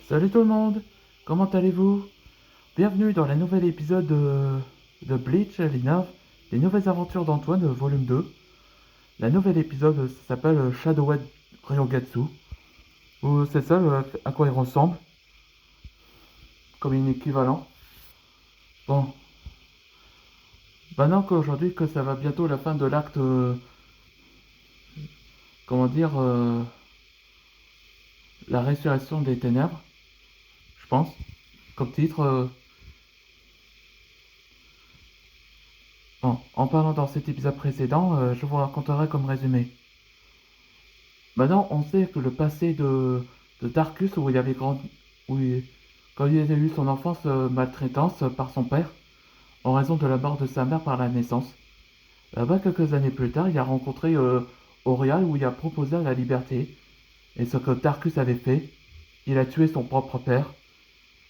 Salut tout le monde, comment allez-vous? Bienvenue dans le nouvel épisode de Bleach, les nouvelles aventures d'Antoine, volume 2. La nouvelle épisode s'appelle Shadowhead Ryogatsu, ou c'est ça à quoi il ressemble, comme un équivalent. Bon, maintenant qu'aujourd'hui que ça va bientôt la fin de l'acte, comment dire, la résurrection des ténèbres, je pense, comme titre. Bon, en parlant dans cet épisode précédent, je vous raconterai comme résumé. Maintenant, on sait que le passé de Darkus, où il avait quand il a eu son enfance maltraitance par son père, en raison de la mort de sa mère par la naissance. Là-bas, quelques années plus tard, il a rencontré Orial, où il a proposé la liberté. Et ce que Darkus avait fait, il a tué son propre père.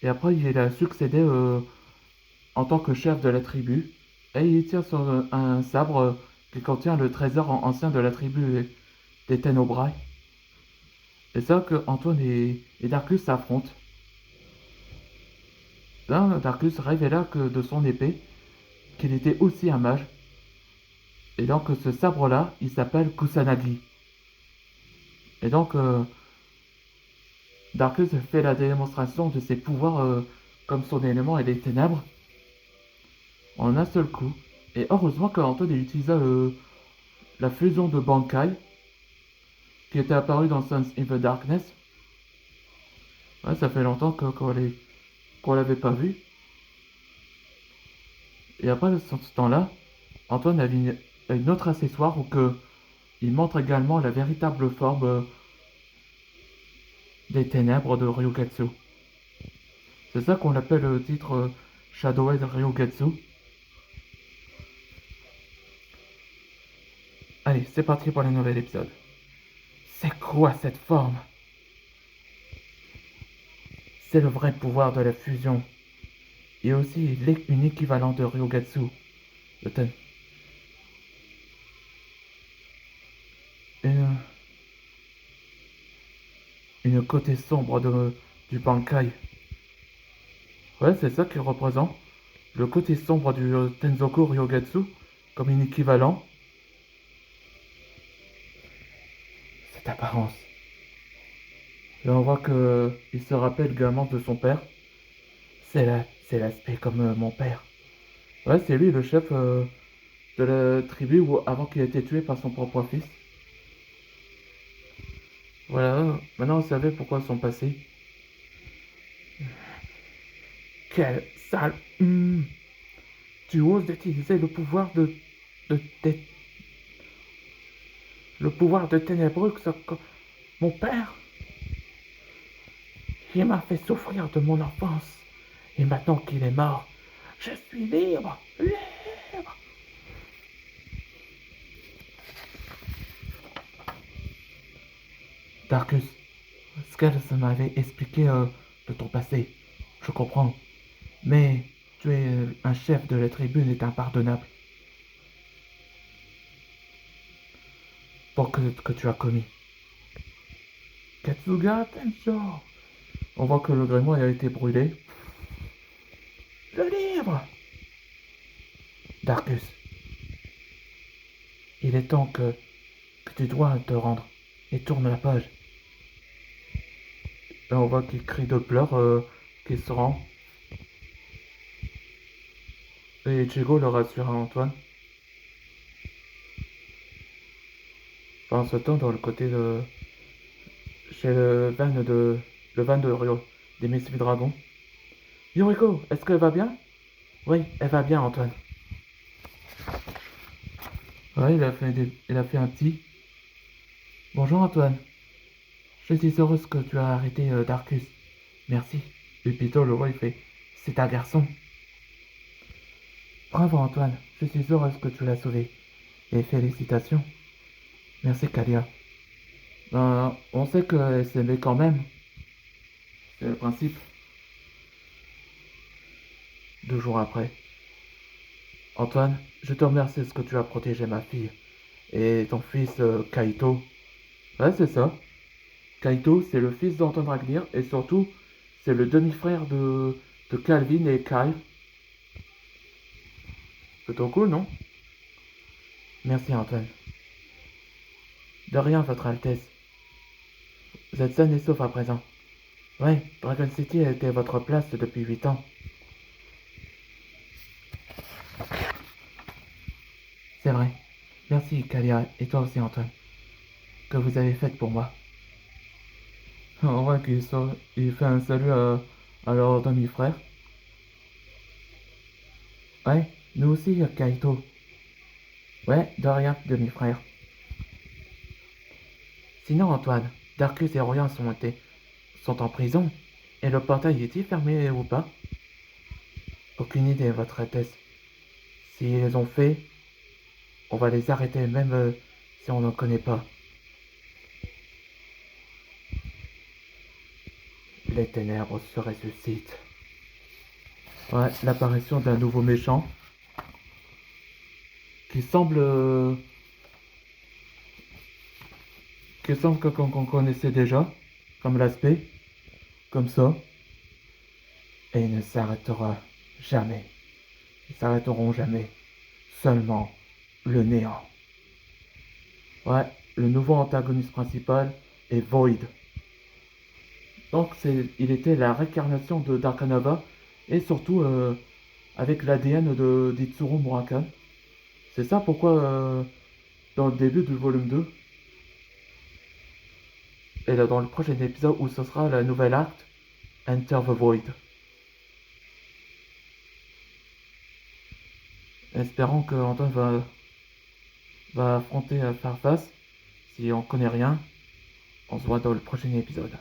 Et après, il a succédé en tant que chef de la tribu. Et il tient sur un sabre qui contient le trésor ancien de la tribu des Tenobrai. C'est ça que Antoine et Darkus s'affrontent. Là, Darkus révéla que de son épée qu'il était aussi un mage. Et donc ce sabre-là, il s'appelle Kusanagi. Et donc Darkus fait la démonstration de ses pouvoirs comme son élément et les ténèbres en un seul coup. Et heureusement qu'Antoine utilisa la fusion de Bankai qui était apparue dans Sons in the Darkness. Ouais, ça fait longtemps qu'on l'avait pas vu. Et après ce temps-là, Antoine avait une autre accessoire où il montre également la véritable forme des ténèbres de Ryugatsu. C'est ça qu'on appelle le titre Shadowhead Ryugatsu. Allez, c'est parti pour le nouvel épisode. C'est quoi cette forme? C'est le vrai pouvoir de la fusion. Et aussi une équivalent de Ryugatsu. Le ten... une, une côté sombre du Bankai. Ouais, c'est ça qu'il représente. Le côté sombre du Tenzoku Ryugatsu, comme une équivalent. Cette apparence. Et on voit qu'il se rappelle également de son père. C'est l'aspect comme mon père. Ouais, c'est lui le chef de la tribu avant qu'il ait été tué par son propre fils. Voilà, maintenant vous savez pourquoi son passé. Quel sale... Tu oses utiliser de, de- le pouvoir de ténébreux que mon père, il m'a fait souffrir de mon enfance. Et maintenant qu'il est mort, je suis libre, libre. Darkus, Skels m'avait expliqué de ton passé. Je comprends. Mais tu es un chef de la tribune est impardonnable pour que tu as commis. Katsuga Tensho. On voit que le grimoire a été brûlé. Le livre. Darkus, il est temps que tu dois te rendre et tourne la page. Et on voit qu'il crie de pleurs, qu'il se rend. Et Ichigo le rassure à Antoine. Pendant ce temps, dans le côté de... chez le van de Ryo, des Messieurs Dragons. Yuriko, est-ce qu'elle va bien? Oui, elle va bien, Antoine. Ouais, il a fait un petit. Bonjour, Antoine. Je suis heureuse que tu as arrêté Darkus. Merci. Et Pito, le roi, il fait. C'est un garçon. Bravo, Antoine. Je suis heureuse que tu l'as sauvé. Et félicitations. Merci, Kalia. On sait qu'elle s'aimait quand même. C'est le principe. 2 jours après. Antoine, je te remercie de ce que tu as protégé ma fille. Et ton fils, Kaito. Ouais, c'est ça. Kaito, c'est le fils d'Antoine Ragnir. Et surtout, C'est le demi-frère de Calvin et Kyle. Plutôt cool, non? Merci Antoine. De rien, Votre Altesse. Vous êtes sain et sauf à présent. Ouais, Dragon City a été votre place depuis 8 ans. C'est vrai. Merci Kalia et toi aussi Antoine. Que vous avez fait pour moi. En vrai qu'il fait un salut à leur demi-frère. Ouais, nous aussi Kaito. Ouais, de rien, demi-frère. Sinon Antoine, Darkus et Orion sont en prison. Et le portail est-il fermé ou pas? Aucune idée, Votre Altesse. S'ils les ont fait, on va les arrêter même si on n'en connaît pas. Les ténèbres se ressuscitent. Ouais, l'apparition d'un nouveau méchant qui semble qu'on connaissait déjà, comme l'aspect, comme ça, et il ne s'arrêtera jamais. Ils s'arrêteront jamais. Seulement le néant. Ouais, le nouveau antagoniste principal est Void. Donc il était la réincarnation de Darkanova et surtout avec l'ADN d'Itsuru Murakami. C'est ça pourquoi dans le début du volume 2, et là dans le prochain épisode où ce sera la nouvelle acte, Enter the Void. Espérons que Antoine va affronter Farfas. Si on connaît rien, on se voit dans le prochain épisode.